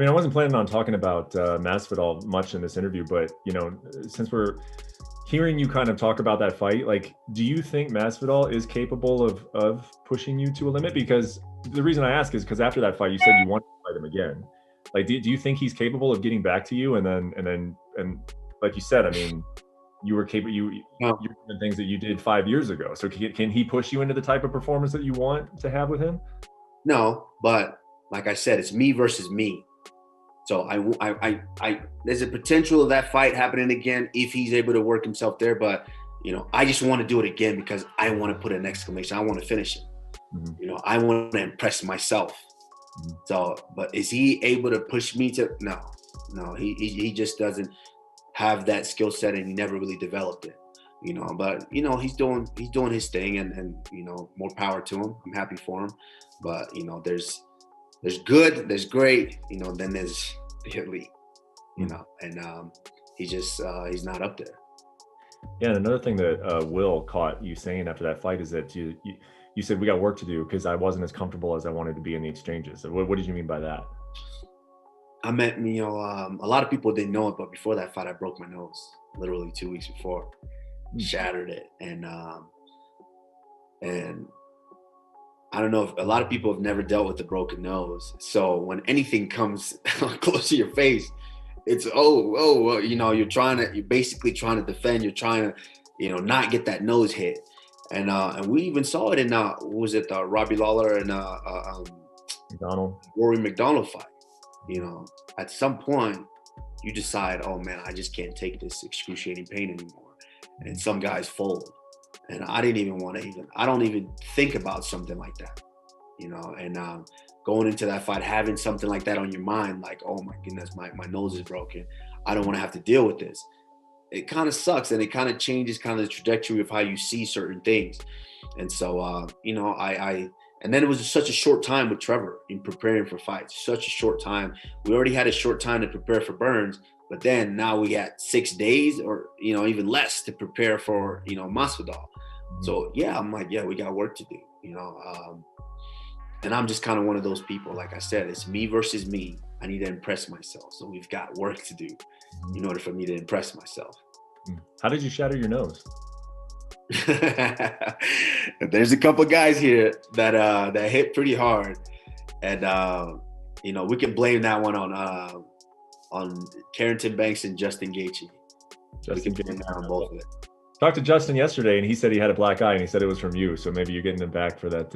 mean, I wasn't planning on talking about Masvidal much in this interview, but since we're hearing you kind of talk about that fight, like, do you think Masvidal is capable of pushing you to a limit? Because the reason I ask is because after that fight, you said you want to fight him again. Like, do you think he's capable of getting back to you? And like you said, I mean, you were capable. You doing things that you did 5 years ago. So can he push you into the type of performance that you want to have with him? No, but like I said, it's me versus me. So I there's a potential of that fight happening again if he's able to work himself there. But I just want to do it again because I want to put an exclamation. I want to finish it. Mm-hmm. I want to impress myself. Mm-hmm. So, but is he able to push me to? No. He just doesn't have that skill set, and he never really developed it. But he's doing his thing, and more power to him. I'm happy for him. But there's good, there's great, then there's the elite, and he's not up there. Yeah, and another thing that Will caught you saying after that fight is that you said we got work to do because I wasn't as comfortable as I wanted to be in the exchanges. So what did you mean by that? I meant, a lot of people didn't know it, but before that fight, I broke my nose literally 2 weeks before, shattered it, and I don't know if a lot of people have never dealt with a broken nose. So when anything comes close to your face, it's you're basically trying to defend. You're trying to, not get that nose hit. And we even saw it in Robbie Lawler and Rory McDonald fight. At some point you decide, oh man, I just can't take this excruciating pain anymore. And some guys fold. And I don't even think about something like that, and going into that fight, having something like that on your mind, like, oh my goodness, my nose is broken. I don't want to have to deal with this. It kind of sucks, and it kind of changes kind of the trajectory of how you see certain things. And so, and then it was such a short time with Trevor in preparing for fights, such a short time. We already had a short time to prepare for Burns, but then now we got 6 days or, even less to prepare for, Masvidal. So yeah, I'm like, yeah, we got work to do, and I'm just kind of one of those people. Like I said, it's me versus me. I need to impress myself. So we've got work to do in order for me to impress myself. How did you shatter your nose? There's a couple guys here that hit pretty hard, and we can blame that one on Carrington Banks and Justin Gaethje. We can blame that on both of it. Talked to Justin yesterday, and he said he had a black eye, and he said it was from you. So maybe you're getting him back for that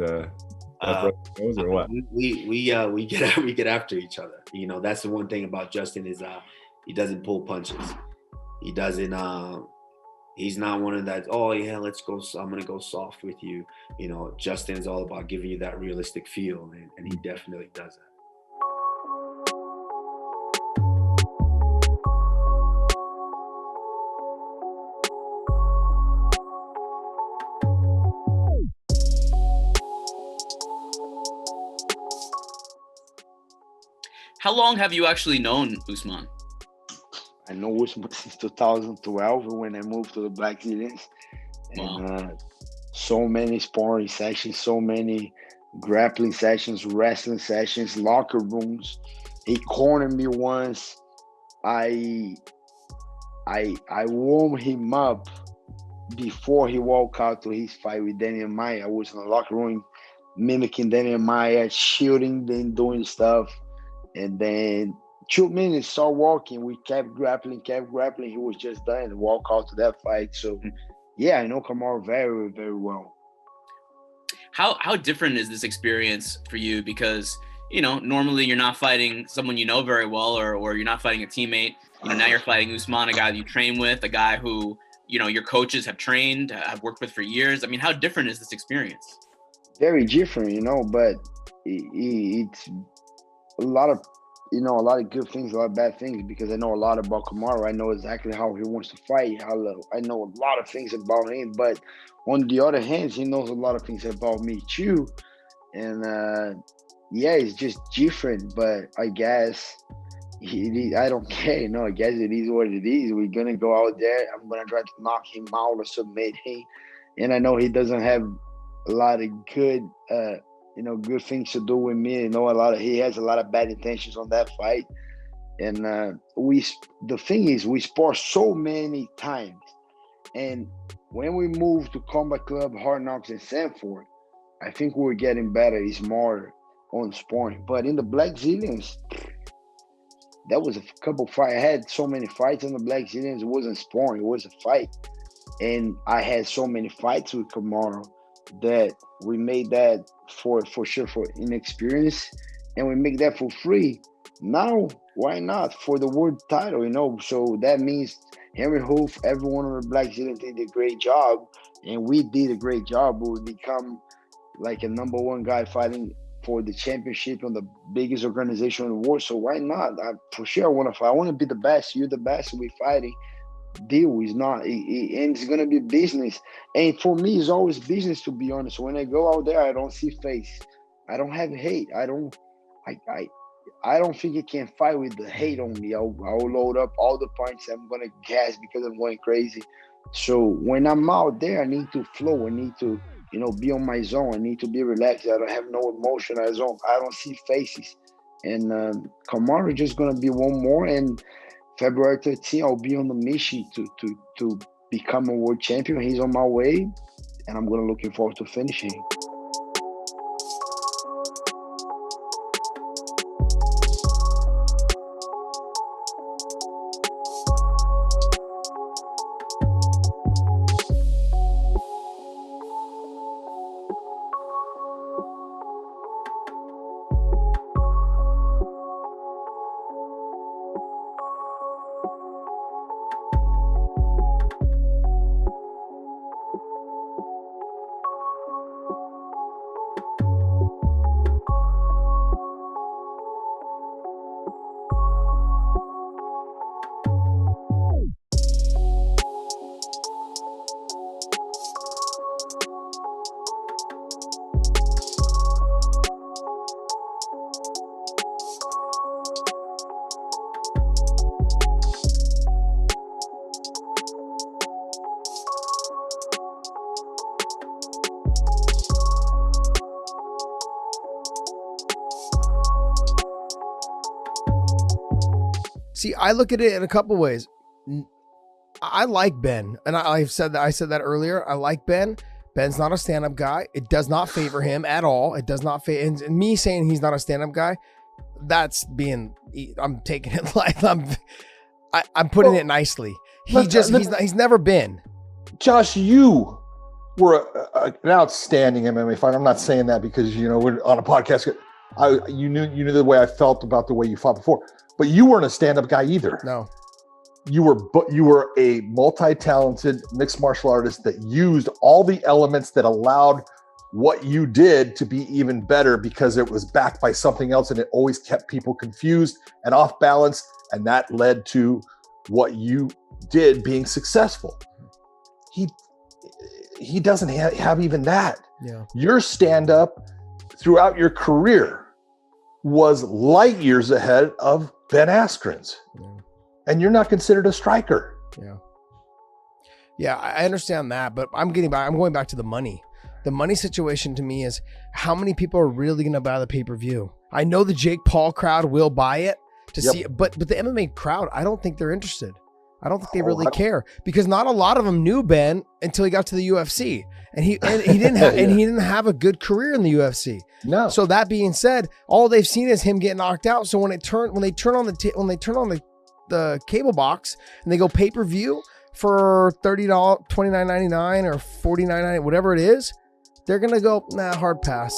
nose, or what? We get after each other. That's the one thing about Justin is he doesn't pull punches. He doesn't. He's not one of that. Oh yeah, let's go. I'm gonna go soft with you. Justin is all about giving you that realistic feel, and he definitely does that. How long have you actually known Usman? I know Usman since 2012 when I moved to the Blackzilians. And so many sparring sessions, so many grappling sessions, wrestling sessions, locker rooms. He cornered me once. I warmed him up before he walked out to his fight with Daniel Maia. I was in the locker room mimicking Daniel Maia, shooting, then doing stuff. And then 2 minutes, saw walking. We kept grappling. He was just done and walk out to that fight. So, yeah, I know Kamaru very, very well. How different is this experience for you? Because, normally you're not fighting someone you know very well, or you're not fighting a teammate. Now you're fighting Usman, a guy that you train with, a guy who, your coaches have trained, have worked with for years. I mean, how different is this experience? Very different, but it's a lot of good things, a lot of bad things, because I know a lot about Kamaru. I know exactly how he wants to fight. I know a lot of things about him, but on the other hand, he knows a lot of things about me too. And it's just different, but I guess I don't care. I guess it is what it is. We're going to go out there. I'm going to try to knock him out or submit him. And I know he doesn't have a lot of good good things to do with me. He has a lot of bad intentions on that fight. And the thing is, we spar so many times. And when we moved to Combat Club, Hard Knocks, and Sanford, I think we're getting better, smarter on sparring. But in the Blackzilians, that was a couple fights. I had so many fights in the Blackzilians. It wasn't sparring, it was a fight. And I had so many fights with Kamaru that we made that for sure for inexperience, and we make that for free. Now, why not for the world title? So that means Henry, hooft, everyone on the Blackzilians did a great job, and we did a great job. We become like a number one guy fighting for the championship on the biggest organization in the world. So why not? For sure, I want to fight. I want to be the best. You're the best. We're fighting. Deal is not, and it's gonna be business. And for me, it's always business, to be honest. When I go out there, I don't see face. I don't have hate. I don't think I can fight with the hate on me. I'll load up all the points. I'm gonna gas because I'm going crazy. So when I'm out there, I need to flow. I need to, be on my zone. I need to be relaxed. I don't have no emotion. I don't see faces. And Kamaru just gonna be one more. And February 13th, I'll be on the mission to become a world champion. He's on my way, and I'm looking forward to finishing. See, I look at it in a couple ways. I like Ben, and I said that earlier. I like Ben. Ben's not a stand-up guy. It does not favor him at all. It does not favor. And me saying he's not a stand-up guy, I'm taking it like I'm putting it nicely. He's never been. Josh, you were an outstanding MMA fighter. I'm not saying that because we're on a podcast. You knew the way I felt about the way you fought before, but you weren't a stand-up guy either. No, you were a multi-talented mixed martial artist that used all the elements that allowed what you did to be even better because it was backed by something else, and it always kept people confused and off balance, and that led to what you did being successful. He doesn't have even that. Yeah. Your stand-up throughout your career was light years ahead of Ben Askren's. Yeah. And you're not considered a striker. Yeah, I understand that, but I'm going back to the money. The money situation to me is how many people are really going to buy the pay-per-view. I know the Jake Paul crowd will buy it to see it, but the MMA crowd, I don't think they're interested. I don't think they really care because not a lot of them knew Ben until he got to the UFC, and he didn't have a good career in the UFC. No. So that being said, all they've seen is him get knocked out. So when they turn on the cable box and they go pay-per-view for $30, $29.99 or $49.99, whatever it is, they're gonna go, nah, hard pass.